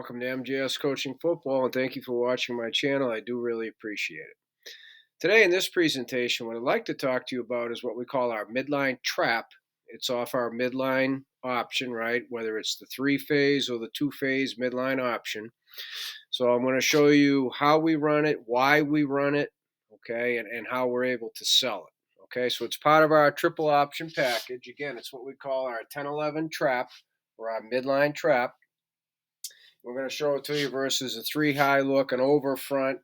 Welcome to MJS Coaching Football, and thank you for watching my channel. I do really appreciate it. Today in this presentation, what I'd like to talk to you about is what we call our midline trap. It's off our midline option, right? Whether it's the three-phase or the two-phase midline option. So I'm going to show you how we run it, why we run it, okay, and how we're able to sell it. Okay, so it's part of our triple option package. Again, it's what we call our 10-11 trap or our midline trap. We're going to show it to you versus a three high look, an over front.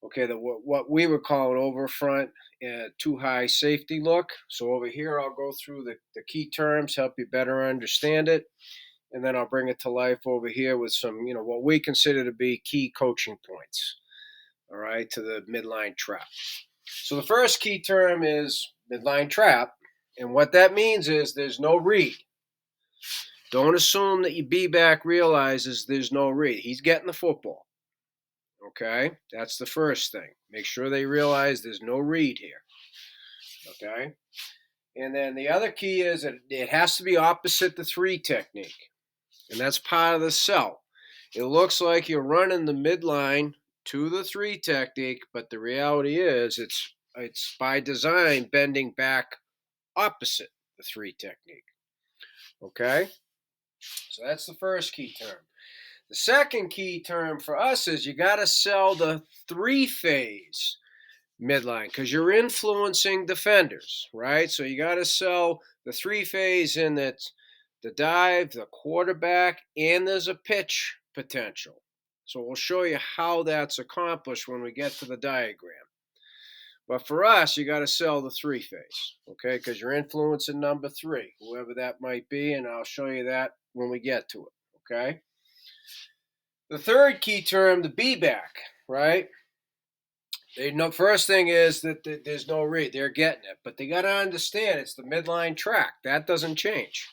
Okay, what we would call an over front, two high safety look. So over here, I'll go through the key terms, help you better understand it. And then I'll bring it to life over here with some, what we consider to be key coaching points. All right, to the midline trap. So the first key term is midline trap. And what that means is there's no read. Don't assume that your B-back realizes there's no read. He's getting the football. Okay? That's the first thing. Make sure they realize there's no read here. Okay? And then the other key is that it has to be opposite the three technique. And that's part of the sell. It looks like you're running the midline to the three technique, but the reality is it's by design bending back opposite the three technique. Okay? So that's the first key term. The second key term for us is you got to sell the three-phase midline because you're influencing defenders, right? So you got to sell the three-phase in that the dive, the quarterback, and there's a pitch potential. So we'll show you how that's accomplished when we get to the diagram. But for us, you got to sell the three-phase, okay, because you're influencing number three, whoever that might be, and I'll show you that when we get to it, okay? The third key term, the B-back, right? First thing is that there's no read. They're getting it, but they got to understand it's the midline track. That doesn't change.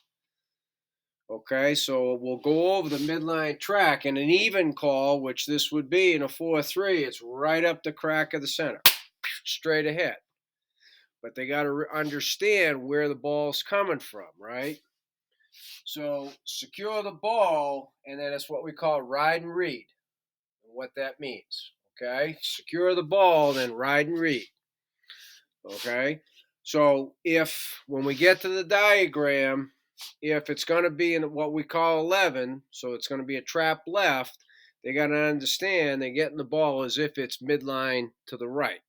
Okay, so we'll go over the midline track in an even call, which this would be in a 4-3. It's right up the crack of the center, straight ahead. But they got to understand where the ball's coming from, right? So secure the ball, and then it's what we call ride and read. And what that means, okay? Secure the ball, then ride and read, okay? So when we get to the diagram, if it's going to be in what we call 11, so it's going to be a trap left, they got to understand they're getting the ball as if it's midline to the right.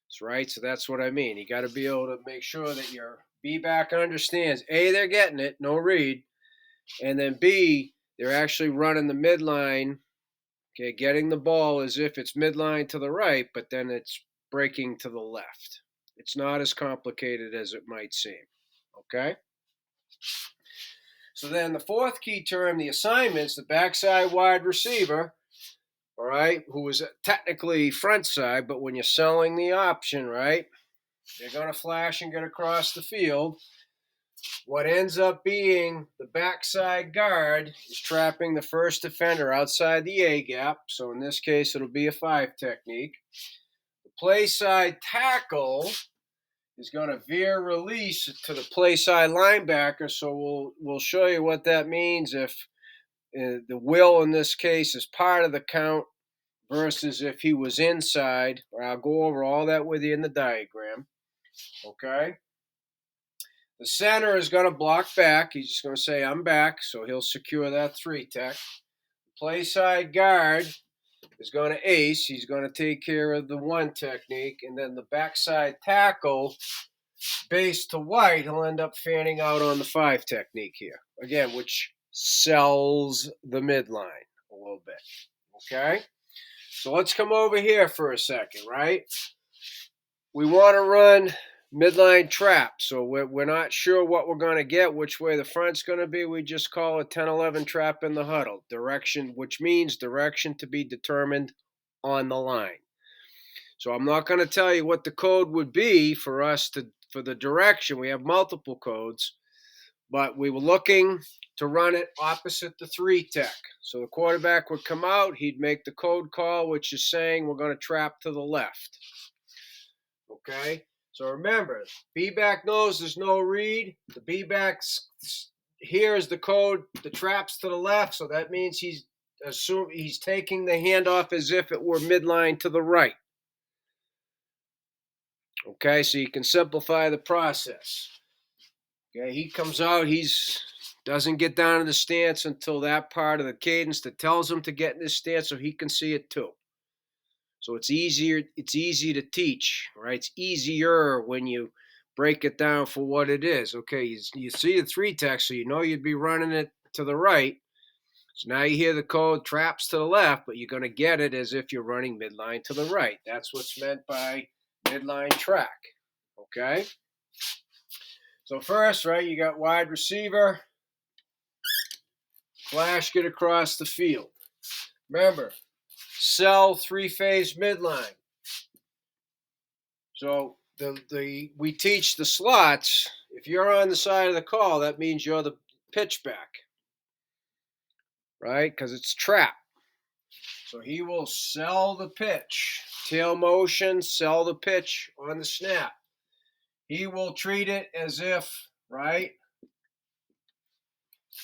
That's right. So that's what I mean. You got to be able to make sure that your B-back understands, A, they're getting it, no read, and then B, they're actually running the midline, okay, getting the ball as if it's midline to the right, but then it's breaking to the left. It's not as complicated as it might seem, okay? So then the fourth key term, the assignments, the backside wide receiver, all right, who is technically front side, but when you're selling the option, right, they're going to flash and get across the field. What ends up being the backside guard is trapping the first defender outside the A gap. So in this case, it'll be a 5 technique. The play side tackle is going to veer release to the play side linebacker. So we'll show you what that means if the will in this case is part of the count versus if he was inside. I'll go over all that with you in the diagram. Okay? The center is going to block back. He's just going to say, I'm back, so he'll secure that 3 tech. The play side guard is going to ace. He's going to take care of the 1 technique. And then the backside tackle, base to white, he'll end up fanning out on the 5 technique here. Again, which sells the midline a little bit. Okay? So let's come over here for a second, right? We want to run midline trap. So we're not sure what we're going to get, which way the front's going to be. We just call it 10-11 trap in the huddle. Direction, which means direction to be determined on the line. So I'm not going to tell you what the code would be for the direction. We have multiple codes, but we were looking to run it opposite the 3 tech. So the quarterback would come out, he'd make the code call, which is saying we're going to trap to the left. Okay? So remember, B-back knows there's no read. The B-back here is the code. The trap's to the left, so that means he's taking the handoff as if it were midline to the right. Okay, so you can simplify the process. Okay, he comes out, doesn't get down in the stance until that part of the cadence that tells him to get in this stance so he can see it too. So it's easy to teach, right? It's easier when you break it down for what it is. Okay, you see the three text, so you know you'd be running it to the right. So now you hear the code traps to the left, but you're going to get it as if you're running midline to the right. That's what's meant by midline track. Okay? So first, right, you got wide receiver, flash, get across the field. Remember, sell three-phase midline. So we teach the slots. If you're on the side of the call, that means you're the pitch back, right? Because it's trap. So he will sell the pitch, tail motion, sell the pitch on the snap. He will treat it as if, right,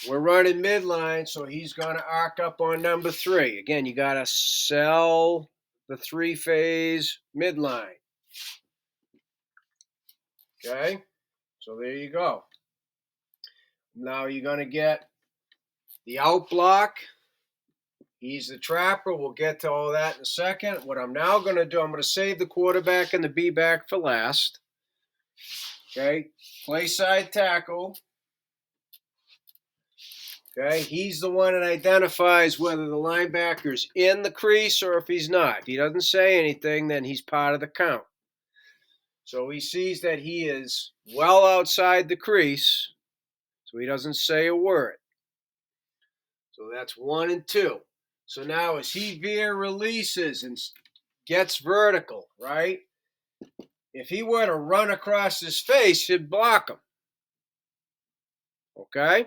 we're running midline, so he's going to arc up on number 3. Again, you got to sell the three-phase midline. Okay, so there you go. Now you're going to get the out block. He's the trapper. We'll get to all that in a second. What I'm now going to do, I'm going to save the quarterback and the B-back for last. Okay, play side tackle. Okay, he's the one that identifies whether the linebacker's in the crease or if he's not. If he doesn't say anything, then he's part of the count. So he sees that he is well outside the crease, so he doesn't say a word. So that's 1 and 2. So now as he veer releases and gets vertical, right? If he were to run across his face, he'd block him. Okay?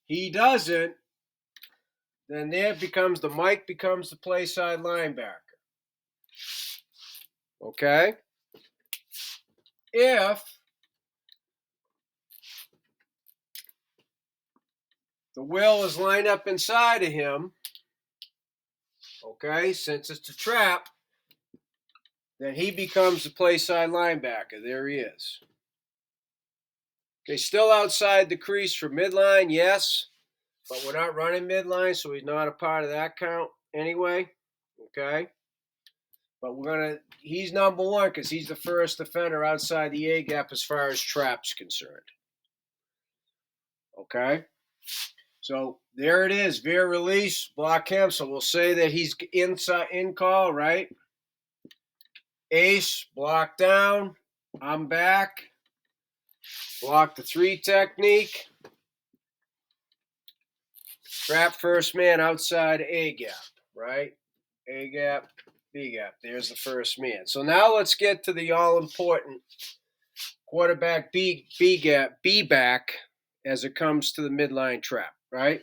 He doesn't, then Mike becomes the play side linebacker. Okay? If the will is lined up inside of him, okay, since it's a trap, then he becomes the play side linebacker. There he is. Okay, still outside the crease for midline, yes, but we're not running midline, so he's not a part of that count anyway. Okay? But he's number 1 because he's the first defender outside the A gap as far as traps concerned. Okay? So there it is, veer release, block him. So we'll say that he's in call, right? Ace, block down, I'm back. Block the 3 technique. Trap first man outside A gap, right? A gap, B gap. There's the first man. So now let's get to the all-important quarterback B gap, B back as it comes to the midline trap, right?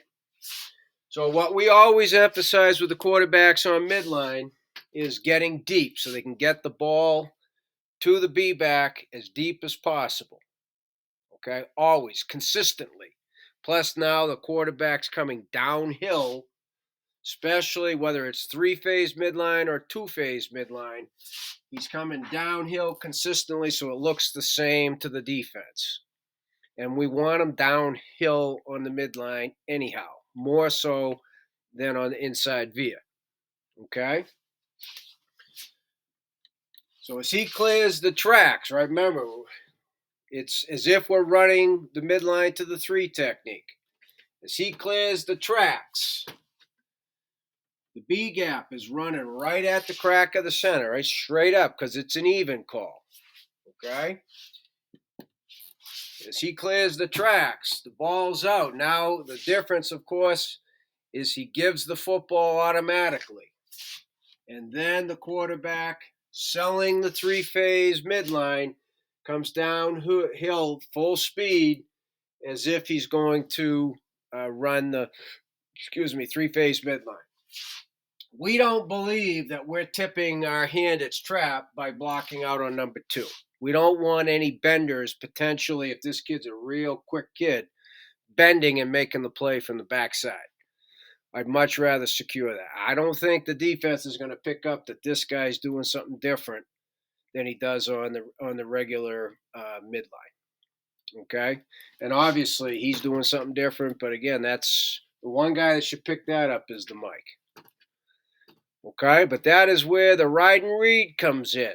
So what we always emphasize with the quarterbacks on midline is getting deep so they can get the ball to the B back as deep as possible. Okay, always, consistently. Plus now the quarterback's coming downhill, especially whether it's 3-phase midline or 2-phase midline. He's coming downhill consistently so it looks the same to the defense. And we want him downhill on the midline anyhow, more so than on the inside via. Okay? So as he clears the tracks, right? Remember, it's as if we're running the midline to the 3 technique. As he clears the tracks, the B gap is running right at the crack of the center, right? Straight up, because it's an even call. Okay? As he clears the tracks, the ball's out. Now, the difference, of course, is he gives the football automatically. And then the quarterback, selling the 3-phase midline, comes downhill full speed as if he's going to run the 3-phase midline. We don't believe that we're tipping our hand at trap by blocking out on number 2. We don't want any benders potentially, if this kid's a real quick kid, bending and making the play from the backside. I'd much rather secure that. I don't think the defense is going to pick up that this guy's doing something different than he does on the regular midline. Okay, and obviously he's doing something different. But again, that's the one guy that should pick that up is the Mike. Okay, but that is where the ride and read comes in.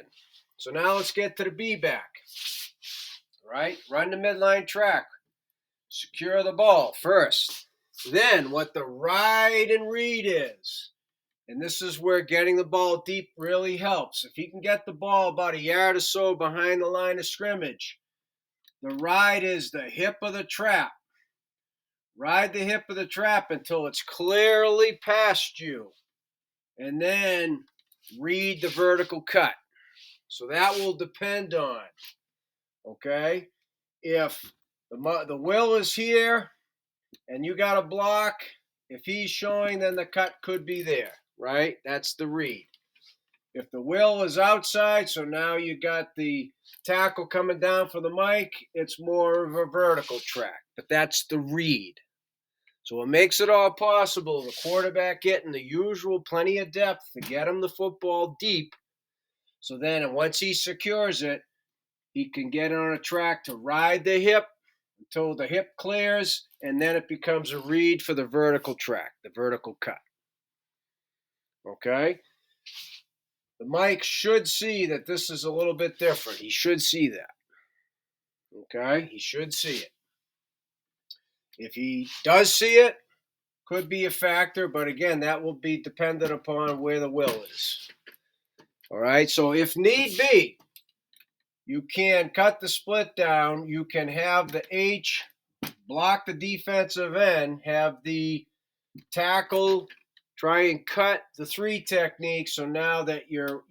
So now let's get to the B back. All right, run the midline track. Secure the ball first. Then what the ride and read is. And this is where getting the ball deep really helps. If he can get the ball about a yard or so behind the line of scrimmage, the ride is the hip of the trap. Ride the hip of the trap until it's clearly past you. And then read the vertical cut. So that will depend on, okay, if the will is here and you got a block, if he's showing, then the cut could be there, right? That's the read. If the will is outside, so now you got the tackle coming down for the Mike, it's more of a vertical track, but that's the read. So it makes it all possible, the quarterback getting the usual plenty of depth to get him the football deep. So then once he secures it, he can get on a track to ride the hip until the hip clears, and then it becomes a read for the vertical track, the vertical cut. Okay? The Mike should see that this is a little bit different. He should see that. Okay? He should see it. If he does see it, could be a factor, but again, that will be dependent upon where the will is. All right? So if need be, you can cut the split down. You can have the H block the defensive end, have the tackle try and cut the 3 technique, so now that your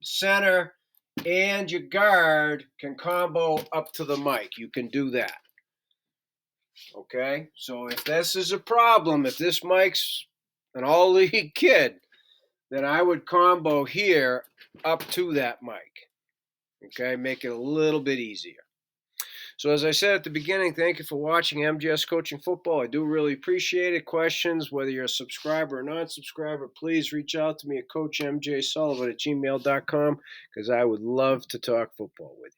center and your guard can combo up to the Mike. You can do that. Okay? So if this is a problem, if this Mike's an all-league kid, then I would combo here up to that Mike. Okay? Make it a little bit easier. So as I said at the beginning, thank you for watching MGS Coaching Football. I do really appreciate it. Questions, whether you're a subscriber or non-subscriber, please reach out to me at CoachMJSullivan@gmail.com because I would love to talk football with you.